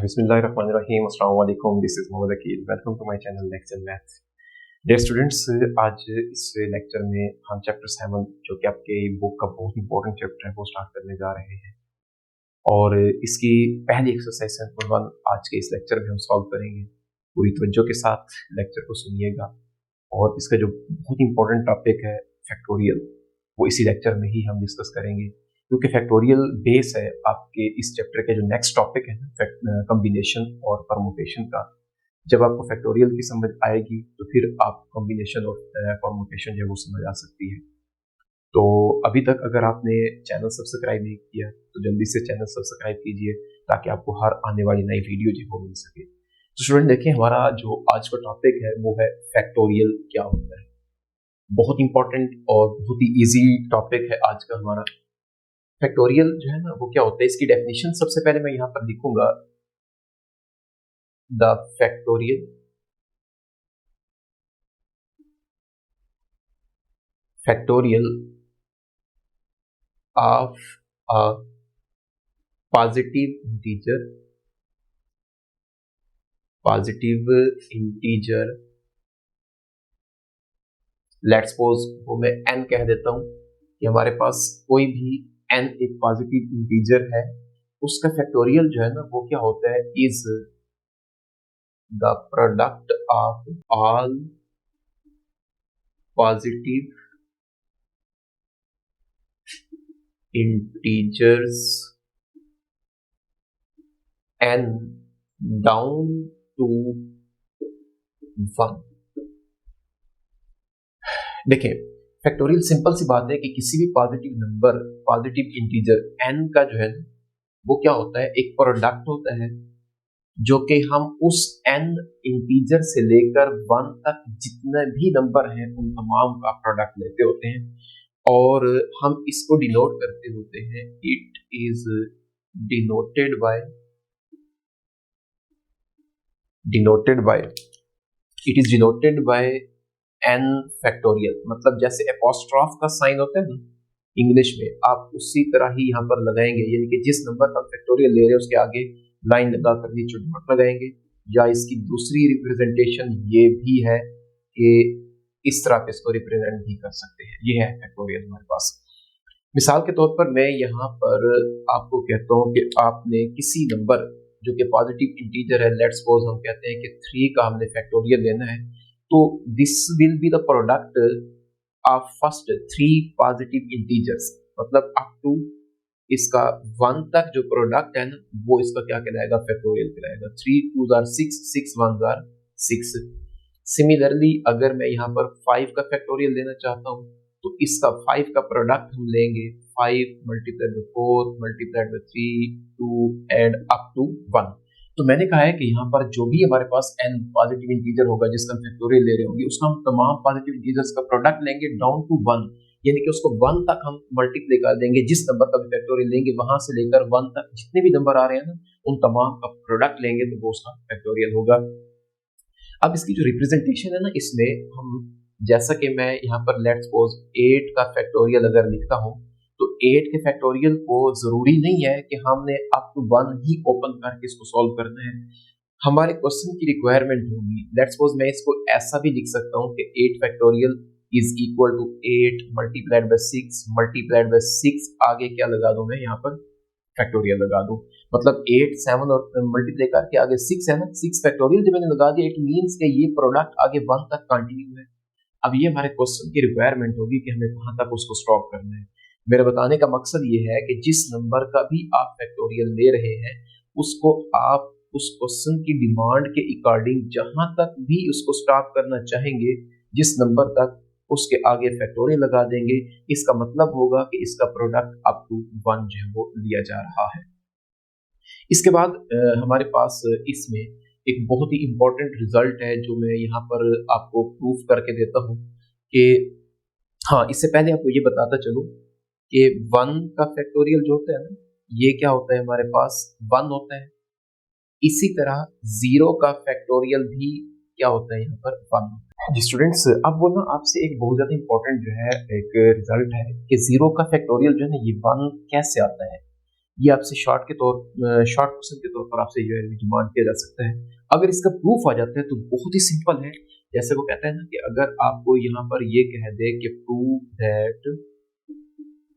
बिस्मिल्लाहिर्रहमानिर्रहीम अस्सलाम वालेकुम। This is Mohammad Akeel. Welcome to my channel next in maths. Dear students, आज इस लेक्चर में हम चैप्टर 7 जो कि आपके बुक का बहुत इंपॉर्टेंट चैप्टर है वो स्टार्ट करने जा रहे हैं। और इसकी पहली एक्सरसाइज नंबर 1 आज के इस लेक्चर में हम सॉल्व करेंगे। पूरी तवज्जो के साथ लेक्चर को सुनिएगा और इसका जो बहुत इंपॉर्टेंट टॉपिक है फैक्टोरियल, वो इसी लेक्चर में ही हम डिस्कस करेंगे, क्योंकि फैक्टोरियल बेस है आपके इस चैप्टर के जो नेक्स्ट टॉपिक है कॉम्बिनेशन और परमुटेशन का। जब आपको फैक्टोरियल की समझ आएगी तो फिर आप कॉम्बिनेशन और परमुटेशन जो है वो समझ आ सकती है। तो अभी तक अगर आपने चैनल सब्सक्राइब नहीं किया तो जल्दी से चैनल सब्सक्राइब कीजिए ताकि आपको हर आने वाली नई वीडियो जो वो मिल सके। तो स्टूडेंट देखें, हमारा जो आज का टॉपिक है वो है फैक्टोरियल क्या होता है। बहुत इंपॉर्टेंट और बहुत ही ईजी टॉपिक है आज का हमारा। फैक्टोरियल जो है ना वो क्या होता है, इसकी डेफिनेशन सबसे पहले मैं यहां पर लिखूंगा। The factorial of a positive integer let's suppose वो मैं n कह देता हूं कि हमारे पास कोई भी n एक पॉजिटिव इंटीजर है, उसका फैक्टोरियल जो है ना वो क्या होता है, is the product of all positive integers n down to 1। देखिए, फैक्टोरियल सिंपल सी बात है कि किसी भी positive number, positive integer n का जो है वो क्या होता है, एक प्रोडक्ट होता है जो कि हम उस n इंटीजर से लेकर 1 तक जितने भी नंबर हैं उन तमाम का प्रोडक्ट लेते होते हैं और हम इसको डिनोट करते होते हैं। It is denoted by n factorial. मतलब जैसे एपोस्ट्रॉफ का साइन होता है ना इंग्लिश में, आप उसी तरह ही यहाँ पर लगाएंगे, यानी कि जिस नंबर का फैक्टोरियल ले रहे हैं उसके आगे लाइन लगा कर नीचे डॉट लगाएंगे। या इसकी दूसरी रिप्रेजेंटेशन ये भी है कि इस तरह पे इसको रिप्रेजेंट भी कर सकते हैं। ये है फैक्टोरियल हमारे पास। मिसाल के तौर पर मैं यहाँ पर आपको कहता हूँ कि आपने किसी नंबर जो कि पॉजिटिव इंटीजर है, लेट्स सपोज हम कहते हैं कि 3 का हमने फैक्टोरियल लेना है, तो this will be the product of first 3 positive integers. मतलब अप टू इसका 1 तक जो प्रोडक्ट है ना वो इसका क्या कहलाएगा, फैक्टोरियल कहलाएगा। 3 2s are 6, 6 1s are 6। Similarly अगर मैं यहाँ पर 5 का फैक्टोरियल लेना चाहता हूँ तो इसका 5 का प्रोडक्ट हम लेंगे 5 multiplied by 4 multiplied by 3 2 and up to 1। तो मैंने कहा है कि यहाँ पर जो भी हमारे पास n पॉजिटिव इंटीजर होगा जिसका हम फैक्टोरियल ले रहे होंगे, उसका हम तमाम पॉजिटिव इंटीजर्स का प्रोडक्ट लेंगे डाउन टू 1, यानी कि उसको 1 तक हम मल्टीप्लाई कर देंगे। जिस नंबर का भी फैक्टोरियल लेंगे वहां से लेकर 1 तक जितने भी नंबर आ रहे हैं ना उन तमाम का प्रोडक्ट लेंगे तो वो उसका फैक्टोरियल होगा। अब इसकी जो रिप्रेजेंटेशन है ना, इसमें हम जैसा कि मैं यहाँ पर लेट्स सपोज 8 का फैक्टोरियल अगर लिखता हूँ तो 8 के फैक्टोरियल को जरूरी नहीं है कि हमने अप टू 1 ही ओपन करके इसको सॉल्व करना है। हमारे क्वेश्चन की रिक्वायरमेंट होगी, लेट्स सपोज मैं इसको ऐसा भी लिख सकता हूँ कि 8 factorial is equal to 8 multiplied by 6 multiplied by 6, आगे क्या लगा दूं मैं यहाँ पर फैक्टोरियल लगा दूं। मतलब 8 7 और मल्टीप्लाई करके आगे 6 है ना, 6 फैक्टोरियल जब मैंने लगा दिया इट मींस कि ये प्रोडक्ट आगे 1 तक कंटिन्यू है। अब ये हमारे क्वेश्चन की रिक्वायरमेंट होगी कि हमें कहां तक उसको स्टॉप करना है। मेरे बताने का मकसद ये है कि जिस नंबर का भी आप फैक्टोरियल ले रहे हैं उसको आप उस क्वेश्चन की डिमांड के अकॉर्डिंग जहां तक भी उसको स्टॉप करना चाहेंगे, जिस नंबर तक उसके आगे फैक्टोरियल लगा देंगे, इसका मतलब होगा कि इसका प्रोडक्ट अप टू 1 जो है वो लिया जा रहा है। इसके बाद हमारे पास इसमें एक बहुत ही इंपॉर्टेंट रिजल्ट है जो मैं यहाँ पर आपको प्रूफ करके देता हूँ कि हाँ, इससे पहले आपको ये बताता चलूं कि 1 का फैक्टोरियल जो होता है ना ये क्या होता है, हमारे पास 1 होता है। इसी तरह 0 का फैक्टोरियल भी क्या होता है, यहाँ पर 1 होता है। जी स्टूडेंट्स, अब वो ना आपसे एक बहुत ज्यादा इंपॉर्टेंट जो है एक रिजल्ट है कि 0 का फैक्टोरियल जो है ना ये 1 कैसे आता है। ये आपसे शॉर्ट क्वेश्चन के तौर पर आपसे जो है डिमांड किया जा सकता है। अगर इसका प्रूफ आ जाता है तो बहुत ही सिंपल है। जैसे वो कहता है ना कि अगर आपको यहाँ पर ये कह दे कि prove that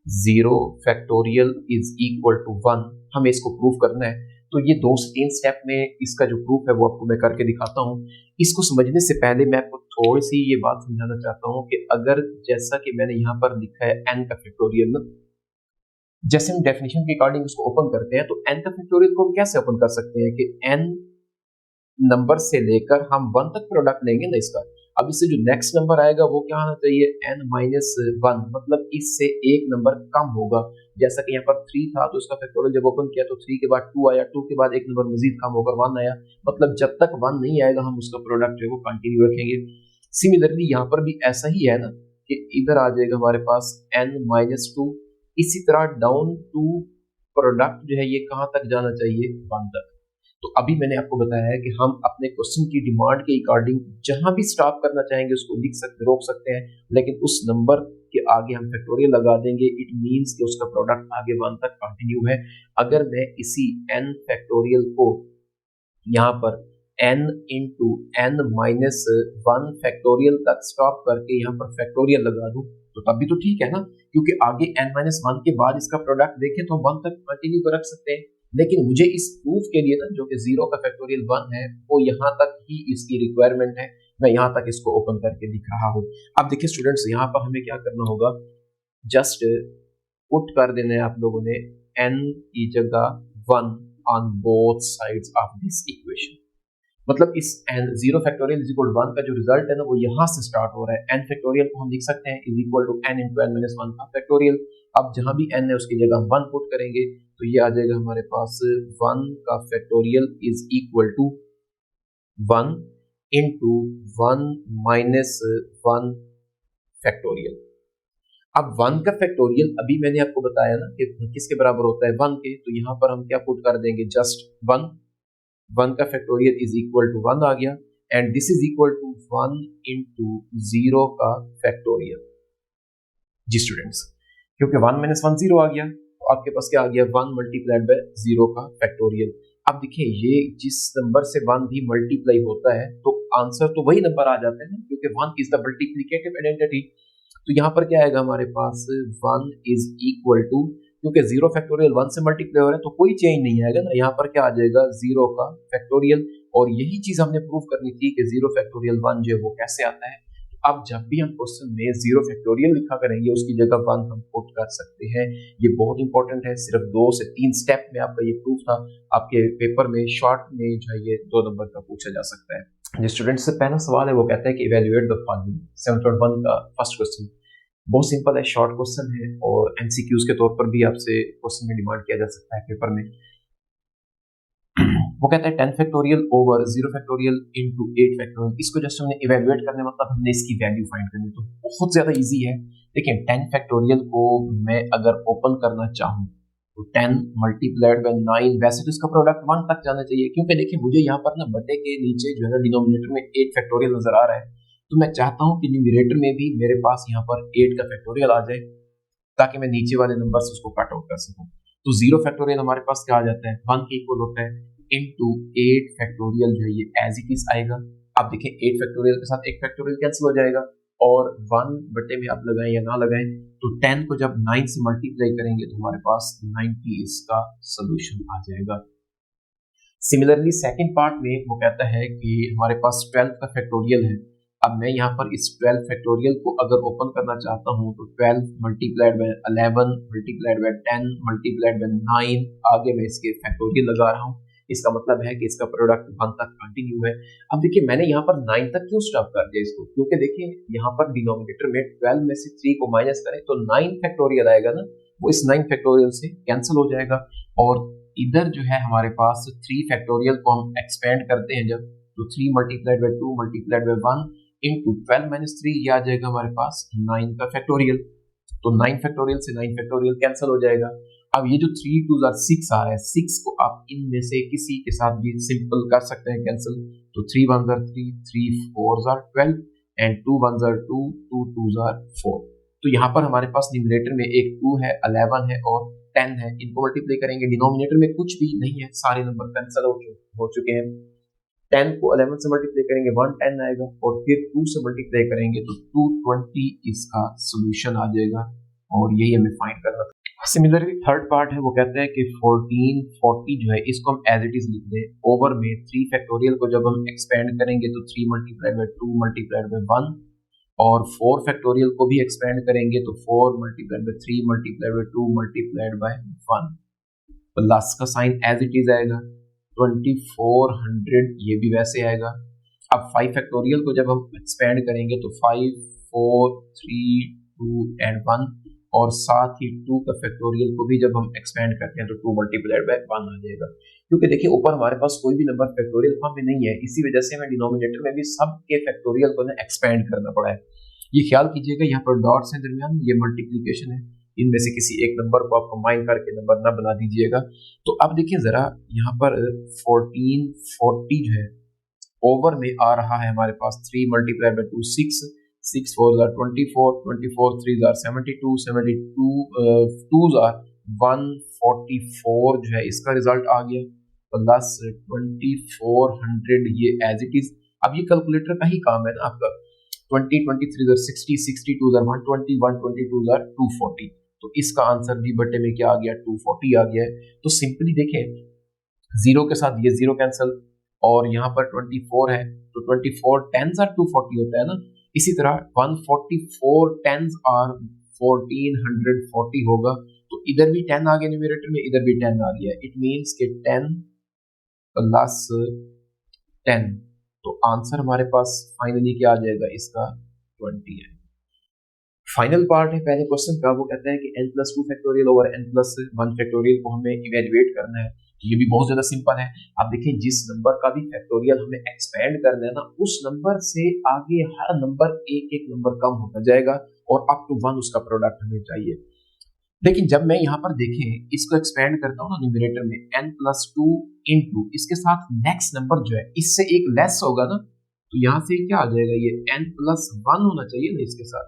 0 factorial is equal to 1, हमें इसको प्रूव करना है, तो ये 2 से 3 स्टेप में इसका जो प्रूफ है वो आपको मैं करके दिखाता हूँ। इसको समझने से पहले मैं आपको थोड़ी सी ये बात समझाना चाहता हूँ कि अगर जैसा कि मैंने यहाँ पर लिखा है n का फैक्टोरियल, जैसे हम डेफिनेशन के अकॉर्डिंग इसको ओपन करते हैं तो n का फैक्टोरियल को हम कैसे ओपन कर सकते हैं कि n नंबर से लेकर हम 1 तक प्रोडक्ट लेंगे ना इसका। अब इससे जो नेक्स्ट नंबर आएगा वो क्या आना चाहिए, n-1, मतलब इससे एक नंबर कम होगा। जैसा कि यहाँ पर 3 था तो इसका फैक्टोरियल जब ओपन किया तो 3 के बाद 2 आया, 2 के बाद एक नंबर मजीद कम होकर 1 आया, मतलब जब तक 1 नहीं आएगा हम उसका प्रोडक्ट जो है वो कंटिन्यू रखेंगे। सिमिलरली यहाँ पर भी ऐसा ही है ना कि इधर आ जाएगा हमारे पास n-2, इसी तरह डाउन टू प्रोडक्ट जो है ये कहाँ तक जाना चाहिए, 1 तक। तो अभी मैंने आपको बताया है कि हम अपने क्वेश्चन की डिमांड के अकॉर्डिंग जहां भी स्टॉप करना चाहेंगे उसको लिख सकते, रोक सकते हैं, लेकिन उस नंबर के आगे हम फैक्टोरियल लगा देंगे। इट मींस कि उसका प्रोडक्ट आगे 1 तक कंटिन्यू है। अगर मैं इसी n फैक्टोरियल को यहाँ पर n इंटू n-1 फैक्टोरियल तक स्टॉप करके यहाँ पर फैक्टोरियल लगा दूं तो तब भी तो ठीक है ना, क्योंकि आगे n-1 के बाद इसका प्रोडक्ट देखें तो 1 तक कंटिन्यू कर रख सकते हैं। लेकिन मुझे इस प्रूफ के लिए ना जो कि 0 का फैक्टोरियल 1 है वो यहाँ तक ही इसकी रिक्वायरमेंट है, मैं यहाँ तक इसको ओपन करके दिख रहा हूँ। अब देखिए स्टूडेंट्स, यहाँ पर हमें क्या करना होगा, जस्ट पुट कर देना है आप लोगों ने n की जगह 1 on both sides of this equation. मतलब इस n 0 factorial is equal to 1 का जो रिजल्ट है ना वो यहाँ से स्टार्ट हो रहा है। n फैक्टोरियल को हम लिख सकते हैं is equal to n into n-1 का फैक्टोरियल। अब जहां भी n है उसकी जगह हम 1 पुट करेंगे तो ये आ जाएगा हमारे पास 1 का factorial is equal to 1 into 1-1 factorial. अब 1 का फैक्टोरियल अभी मैंने आपको बताया ना कि किसके बराबर होता है, 1 के, तो यहाँ पर हम क्या पुट कर देंगे, जस्ट 1 का फैक्टोरियल इज इक्वल टू 1 आ गया and this is equal to 1 into 0 का फैक्टोरियल। जी स्टूडेंट्स, क्योंकि 1-1 0 आ गया तो आपके पास क्या आ गया, 1 मल्टीप्लाइड बाय 0 का फैक्टोरियल। अब देखिए ये जिस नंबर से 1 भी मल्टीप्लाई होता है तो आंसर तो वही नंबर आ जाता है ना, क्योंकि 1 इज द मल्टीप्लिकेटिव आइडेंटिटी। तो यहाँ पर क्या आएगा हमारे पास 1 इज इक्वल टू, क्योंकि 0 फैक्टोरियल 1 से मल्टीप्लाई हो रहा है तो कोई चेंज नहीं आएगा ना, यहाँ पर क्या आ जाएगा 0 का फैक्टोरियल। और यही चीज हमने प्रूव करनी थी कि 0 फैक्टोरियल 1 जो है वो कैसे आता है। अब जब भी हम क्वेश्चन में 0 फैक्टोरियल लिखा करेंगे उसकी जगह 1 हम पुट कर सकते हैं। ये बहुत इंपॉर्टेंट है, सिर्फ 2 से 3 स्टेप में आपका ये प्रूफ था। आपके पेपर में शॉर्ट में जो है ये 2 नंबर का पूछा जा सकता है। जो स्टूडेंट से पहला सवाल है वो कहता है कि इवैल्यूएट द फॉलोइंग। 7.1 का फर्स्ट क्वेश्चन बहुत सिंपल है, शॉर्ट क्वेश्चन है और एमसीक्यूज के तौर पर भी आपसे क्वेश्चन में डिमांड किया जा सकता है पेपर में। वो कहता है 10 factorial over 0 factorial into 8 factorial. इसको जस्ट हमने इवैल्यूएट करने मतलब हमने इसकी वैल्यू फाइंड करनी, तो बहुत ज्यादा इजी है। देखिए 10 फैक्टोरियल को मैं अगर ओपन करना चाहूँ तो 10 मल्टीप्लाइड बाय 9, वैसे तो इसका प्रोडक्ट 1 तक जाना चाहिए, क्योंकि देखिए मुझे यहाँ पर ना बटे के नीचे जो है डिनोमिनेटर में 8 फैक्टोरियल नजर आ रहा है, तो मैं चाहता हूँ कि न्यूमरेटर में भी मेरे पास यहाँ पर 8 का फैक्टोरियल आ जाए ताकि मैं नीचे वाले नंबर से उसको कट आउट कर सकूं। तो 0 फैक्टोरियल हमारे पास क्या आ जाता है, 1 के इक्वल होता है इनटू 8 फैक्टोरियल जो है ये एज इट इज आएगा। अब देखिए 8 फैक्टोरियल के साथ 1 फैक्टोरियल कैंसिल हो जाएगा और 1 बटे में आप लगाएं या ना लगाएं तो 10 को जब 9 से मल्टीप्लाई करेंगे तो हमारे पास 90 इसका सोल्यूशन आ जाएगा। सिमिलरली सेकंड पार्ट में वो कहता है कि हमारे पास 12 का फैक्टोरियल है। अब मैं यहाँ पर इस 12 फैक्टोरियल को अगर ओपन करना चाहता हूँ तो 12 multiplied by 11 multiplied by 10 multiplied by 9, आगे मैं इसके फैक्टोरियल लगा रहा हूँ। इसका मतलब है कि इसका प्रोडक्ट 1 तक कंटिन्यू है। अब देखिए मैंने यहाँ पर 9 तक क्यों स्टॉप कर दिया इसको, क्योंकि देखिए यहाँ पर डिनोमिनेटर में 12 में से 3 को माइनस करें तो 9 फैक्टोरियल आएगा ना, वो इस 9 फैक्टोरियल से कैंसिल हो जाएगा। और इधर जो है हमारे पास 3 फैक्टोरियल को हम एक्सपेंड करते हैं जब, तो 3 multiplied by 2 multiplied by 1 into 12 minus 3, ये आ जाएगा हमारे पास 9 का फैक्टोरियल। तो 9 फैक्टोरियल से 9 फैक्टोरियल कैंसिल हो जाएगा। अब ये जो 3 2 6 आ रहा है, 6 को आप इनमें से किसी के साथ भी सिंपल कर सकते हैं कैंसिल। तो 3 1 3, 3 4 12 एंड 2 1 2, 2 2 4। तो यहाँ पर हमारे पास न्यूमरेटर में एक 2 है, 11 है और 10 है, इनको मल्टीप्लाई करेंगे, डिनोमिनेटर में कुछ भी नहीं है, सारे नंबर कैंसिल हो चुके हैं। 10 को 11 से मल्टीप्लाई करेंगे 110 आएगा, और फिर 2 से मल्टीप्लाई करेंगे तो 220 इसका सोल्यूशन आ जाएगा, और यही हमें फाइंड करना था। सिमिलरली थर्ड पार्ट है, वो कहते हैं कि 1440 जो है इसको हम एज इट इज लिख दें। ओवर में 3 फैक्टोरियल को जब हम एक्सपेंड करेंगे तो 3 मल्टीप्लाइड बाय 2 मल्टीप्लाइड बाय 1, और 4 फैक्टोरियल को भी एक्सपेंड करेंगे तो 4 multiplied by 3 multiplied by 2 multiplied by 1, plus का साइन एज इट इज आएगा। 2400 ये भी वैसे आएगा। अब 5 फैक्टोरियल को जब हम एक्सपेंड करेंगे तो 5 4 3 2 एंड 1, और साथ ही 2 का फैक्टोरियल को भी जब हम एक्सपेंड करते हैं तो 2 मल्टीप्लाइड बाय 1 आ जाएगा। क्योंकि देखिए ऊपर हमारे पास कोई भी नंबर फैक्टोरियल फॉर्म में नहीं है, इसी वजह से हमें डिनोमिनेटर में भी सब के फैक्टोरियल को ना एक्सपेंड करना पड़ा है। ये ख्याल कीजिएगा, यहाँ पर डॉट्स हैं दरमियान, ये मल्टीप्लीकेशन है, इनमें से किसी एक नंबर को आप कंबाइन करके नंबर ना बना दीजिएगा। तो अब देखिए जरा यहाँ पर 1440 जो है ओवर में आ रहा है हमारे पास 3 multiplied by 2 6, 6 4 are 24, 24 3 are 72, 72 2s are 144 जो है इसका रिजल्ट आ गया, प्लस 2400 ये एज इट इज। अब ये कैलकुलेटर का ही काम है ना आपका। 20 23 are 60, 62 are 120, 122 are 240, तो इसका आंसर भी बटे में क्या आ गया, 240 आ गया है। तो सिंपली देखें, जीरो के साथ ये जीरो कैंसिल, और यहाँ पर 24 है तो 24 10s are 240 होता है ना। इसी तरह 144 10s are 1440 होगा, तो इधर भी 10 आ गया न्यूमरेटर में, इधर भी 10 आ गया। इट मींस कि 10 प्लस 10, तो आंसर हमारे पास फाइनली क्या आ जाएगा, इसका 20 है। फाइनल पार्ट है पहले क्वेश्चन का, वो कहता है कि n+2 factorial over n+1 factorial को हमें इवेल्युएट करना है। ये भी बहुत ज्यादा सिंपल है। आप देखिए जिस नंबर का भी फैक्टोरियल हमें एक्सपेंड करना है ना, उस नंबर से आगे हर नंबर एक एक नंबर कम होता जाएगा, और अप टू 1 उसका प्रोडक्ट हमें चाहिए। लेकिन जब मैं यहाँ पर देखें इसको एक्सपेंड करता हूँ ना न्यूमरेटर में, n+2 इंटू इसके साथ नेक्स्ट नंबर जो है इससे एक लेस होगा ना, तो यहाँ से क्या आ जाएगा, ये n+1 होना चाहिए ना इसके साथ,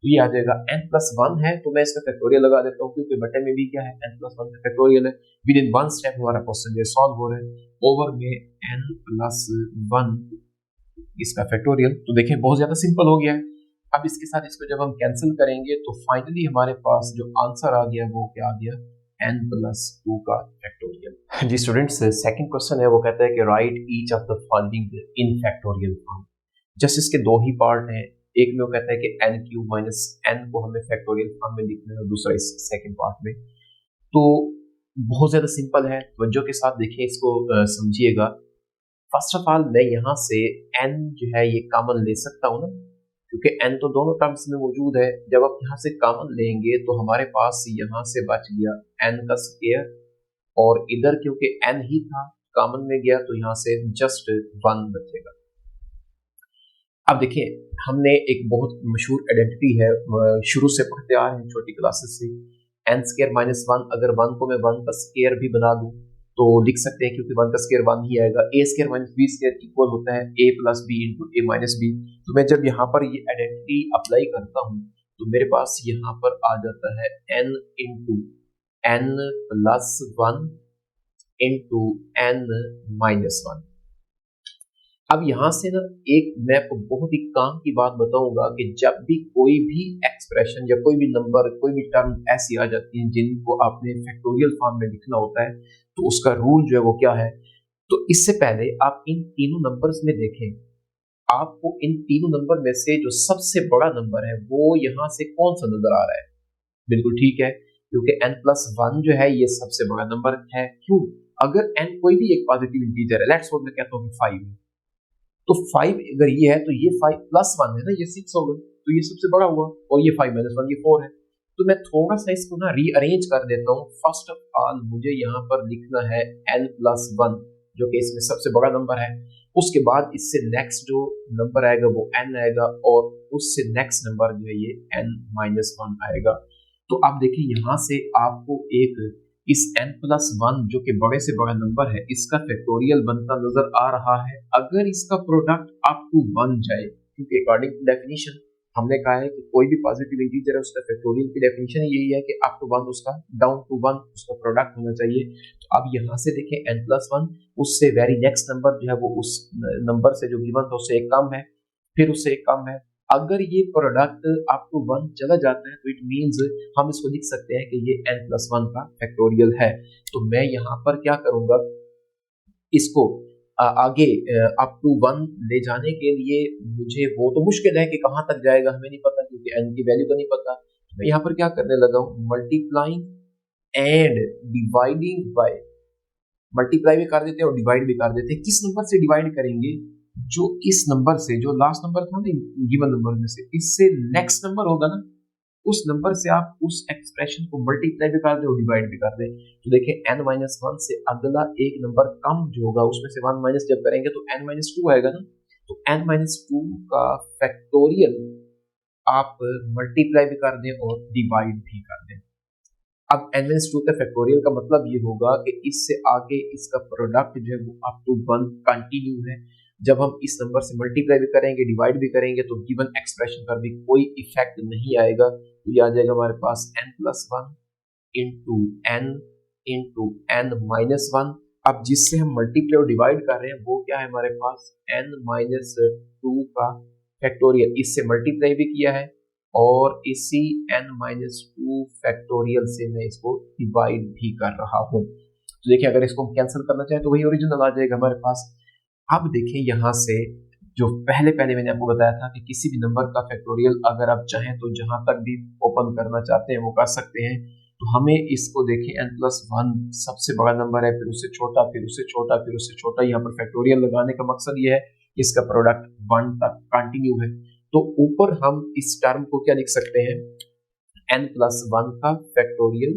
तो ये आ जाएगा n+1 है, तो मैं इसका फैक्टोरियल लगा देता हूँ, क्योंकि बटे में भी क्या है, n+1 का फैक्टोरियल है। विद इन 1 स्टेप हमारा क्वेश्चन ये सॉल्व हो रहा है। ओवर में n+1 इसका फैक्टोरियल, तो देखें बहुत ज्यादा सिंपल हो गया है। अब इसके साथ इसको जब हम कैंसिल करेंगे तो फाइनली हमारे पास जो आंसर आ गया वो क्या आ गया, n+2 का फैक्टोरियल। जी स्टूडेंट्स, सेकंड क्वेश्चन है, वो कहता है कि right each of the following in factorial form. Just इसके दो ही पार्ट हैं, एक में वो कहता है कि n³ माइनस n को हमें फैक्टोरियल फॉर्म में लिखना है, दूसरा इस सेकंड पार्ट में। तो बहुत ज्यादा सिंपल है, तवज्जो के साथ देखिए इसको, समझिएगा। फर्स्ट ऑफ ऑल मैं यहाँ से n जो है ये कॉमन ले सकता हूँ ना, क्योंकि n तो दोनों टर्म्स में मौजूद है। जब आप यहाँ से कॉमन लेंगे तो हमारे पास यहाँ से बच गया n का स्क्वायर, और इधर क्योंकि n ही था कॉमन में गया तो यहाँ से जस्ट 1 बचेगा। अब देखिए हमने एक बहुत मशहूर आइडेंटिटी है, शुरू से पढ़ते आ रहे हैं छोटी क्लासेस से, n² माइनस 1। अगर 1 को मैं 1 का स्क्वायर भी बना दूं तो लिख सकते हैं, क्योंकि 1 का स्क्वायर 1 ही आएगा। a² माइनस b² इक्वल होता है a plus b into a minus b. तो मैं जब यहाँ पर ये आइडेंटिटी अप्लाई करता हूँ तो मेरे पास यहाँ पर आ जाता है n into n+1 into n-1। अब यहाँ से ना एक मैं आपको बहुत ही काम की बात बताऊंगा कि जब भी कोई भी एक्सप्रेशन या कोई भी नंबर, कोई भी टर्म ऐसी आ जाती है जिनको आपने फैक्टोरियल फॉर्म में लिखना होता है, तो उसका रूल जो है वो क्या है। तो इससे पहले आप इन तीनों नंबर्स में देखें, आपको इन तीनों नंबर में से जो सबसे बड़ा नंबर है वो यहाँ से कौन सा नजर आ रहा है। बिल्कुल ठीक है, क्योंकि n+1 जो है ये सबसे बड़ा नंबर है। क्यों? अगर n कोई भी एक पॉजिटिव इंटीजर है, लेट्स सपोज मैं कहता हूँ 5, तो 5 अगर ये है तो ये 5+1 है ना, ये 6 होगा, तो ये सबसे बड़ा हुआ, और ये 5-1 ये 4 है। तो मैं थोड़ा सा इसको ना रीअरेंज कर देता हूँ। फर्स्ट ऑफ ऑल मुझे यहाँ पर लिखना है n+1 जो कि इसमें सबसे बड़ा नंबर है। उसके बाद इससे नेक्स्ट जो नंबर आएगा वो n आएगा, और उससे नेक्स्ट नंबर जो है ये n-1 आएगा। तो आप देखिए यहाँ से आपको एक इस n+1 जो कि बड़े से बड़ा नंबर है इसका फैक्टोरियल बनता नजर आ रहा है, अगर इसका प्रोडक्ट अप टू 1 जाए, क्योंकि अकॉर्डिंग टू डेफिनेशन हमने कहा है कि कोई भी पॉजिटिव इंटीजर है उसका फैक्टोरियल की डेफिनेशन यही है कि अप टू 1 उसका डाउन टू 1 उसका प्रोडक्ट होना चाहिए। तो अब यहाँ से देखें n+1 उससे वेरी नेक्स्ट नंबर जो है वो उस नंबर से जो गिवन था उससे एक कम है, फिर उससे एक कम है। अगर ये प्रोडक्ट अप टू 1 चला जाता है तो इट मींस हम इसको लिख सकते हैं कि ये n+1 का फैक्टोरियल है। तो मैं यहाँ पर क्या करूंगा, इसको आगे अप टू 1 ले जाने के लिए मुझे वो तो मुश्किल है कि कहाँ तक जाएगा हमें नहीं पता, क्योंकि n की वैल्यू तो नहीं पता। मैं यहाँ पर क्या करने लगा हूँ, multiplying and dividing by, multiply भी कर देते हैं और डिवाइड भी कर देते हैं। किस नंबर से डिवाइड करेंगे, जो इस नंबर से, जो लास्ट नंबर था ना गिवन नंबर में से, इससे नेक्स्ट नंबर होगा ना उस नंबर से आप उस एक्सप्रेशन को मल्टीप्लाई भी कर दे और डिवाइड भी कर दे। तो देखिए n-1 से अगला एक नंबर कम जो होगा उसमें से 1 माइनस जब करेंगे तो n-2 आएगा ना। तो n-2 का फैक्टोरियल आप मल्टीप्लाई भी कर दें और डिवाइड भी कर दें। अब n-2 का फैक्टोरियल का मतलब ये होगा कि इससे आगे इसका प्रोडक्ट जो है वो अप टू 1 कंटिन्यू है। जब हम इस नंबर से मल्टीप्लाई भी करेंगे डिवाइड भी करेंगे तो गिवन एक्सप्रेशन पर भी कोई इफेक्ट नहीं आएगा। तो ये आ जाएगा हमारे पास n+1 इंटू n-1। अब जिससे हम मल्टीप्लाई और डिवाइड कर रहे हैं वो क्या है हमारे पास, n-2 का फैक्टोरियल। इससे मल्टीप्लाई भी किया है और इसी n-2 फैक्टोरियल से मैं इसको डिवाइड भी कर रहा हूँ। तो देखिए अगर इसको हम कैंसिल करना चाहें तो वही ओरिजिनल आ जाएगा हमारे पास। अब देखिए यहाँ से जो पहले मैंने आपको बताया था कि किसी भी नंबर का फैक्टोरियल अगर आप चाहें तो जहां तक भी ओपन करना चाहते हैं वो कर सकते हैं। तो हमें इसको देखिए n+1 सबसे बड़ा नंबर है, फिर उससे छोटा, फिर उससे छोटा, फिर उससे छोटा। यहाँ पर फैक्टोरियल लगाने का मकसद ये है इसका प्रोडक्ट 1 तक कंटिन्यू है। तो ऊपर हम इस टर्म को क्या लिख सकते हैं, n+1 का फैक्टोरियल,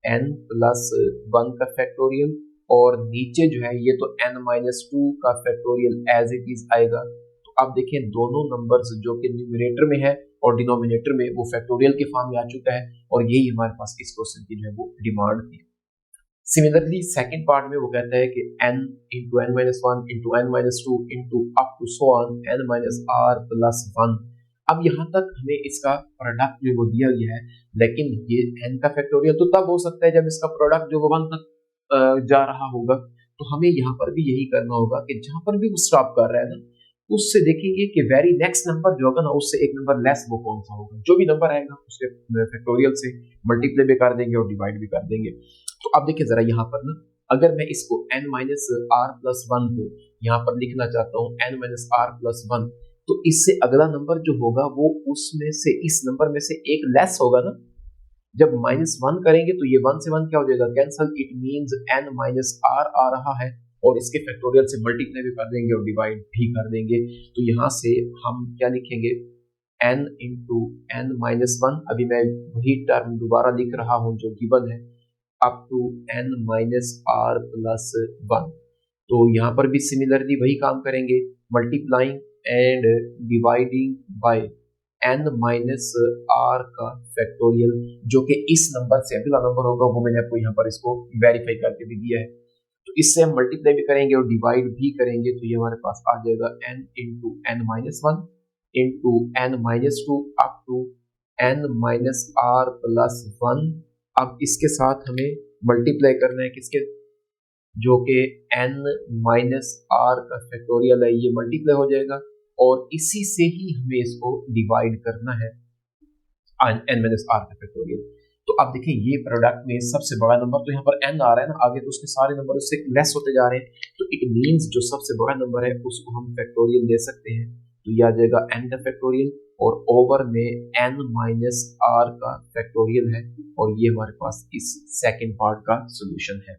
n+1 का फैक्टोरियल, और नीचे जो है ये तो n-2 का फैक्टोरियल एज इट इज आएगा। तो अब देखिए दोनों नंबर्स जो कि न्यूमरेटर में है और डिनोमिनेटर में वो फैक्टोरियल के फॉर्म में आ चुका है और यही हमारे पास इस क्वेश्चन की जो है वो डिमांड थी। सिमिलरली सेकंड पार्ट में वो कहता है कि n into n-1 into n-2 into up to so on n-r+1। अब यहाँ तक हमें इसका प्रोडक्ट जो वो दिया गया है, लेकिन ये n का फैक्टोरियल तो तब हो सकता है जब इसका प्रोडक्ट जो वो 1 तक जा रहा होगा। तो हमें यहाँ पर भी यही करना होगा कि जहां पर भी वो स्टॉप कर रहा है ना उससे देखेंगे कि वेरी नेक्स्ट नंबर जो होगा ना उससे एक नंबर लेस वो कौन सा होगा। जो भी नंबर आएगा उसके फैक्टोरियल से मल्टीप्लाई भी कर देंगे और डिवाइड भी कर देंगे। तो अब देखिए जरा यहाँ पर ना, अगर मैं इसको n-r+1 को यहाँ पर लिखना चाहता हूँ n-r+1, तो इससे अगला नंबर जो होगा वो उसमें से इस नंबर में से एक लेस होगा ना। जब -1 करेंगे तो ये 1 से 1 क्या हो जाएगा, कैंसल। इट मींस n-r आ रहा है और इसके फैक्टोरियल से मल्टीप्लाई भी कर देंगे और डिवाइड भी कर देंगे। तो यहाँ से हम क्या लिखेंगे, n इंटू n-1। अभी मैं वही टर्म दोबारा लिख रहा हूँ जो गिवन है, अप टू n-r+1। तो यहाँ पर भी सिमिलरली वही काम करेंगे, multiplying and dividing by n-r का फैक्टोरियल, जो कि इस नंबर से अगला नंबर होगा वो मैंने आपको यहाँ पर इसको वेरीफाई करके भी दिया है। तो इससे हम मल्टीप्लाई भी करेंगे और डिवाइड भी करेंगे। तो ये हमारे पास आ जाएगा n into n-1 into n-2 up to n-r+1। अब इसके साथ हमें मल्टीप्लाई करना है किसके, जो कि n-r का फैक्टोरियल है, ये मल्टीप्लाई हो जाएगा और इसी से ही हमें इसको डिवाइड करना है n-r का फैक्टोरियल। तो अब देखिए ये प्रोडक्ट में सबसे बड़ा नंबर तो यहाँ पर n आ रहा है ना, आगे तो उसके सारे नंबर उससे लेस होते जा रहे हैं। तो इट मींस जो सबसे बड़ा नंबर है उसको हम फैक्टोरियल दे सकते हैं। तो ये आ जाएगा n का फैक्टोरियल और ओवर में n-r का फैक्टोरियल है, और ये हमारे पास इस सेकेंड पार्ट का सोल्यूशन है।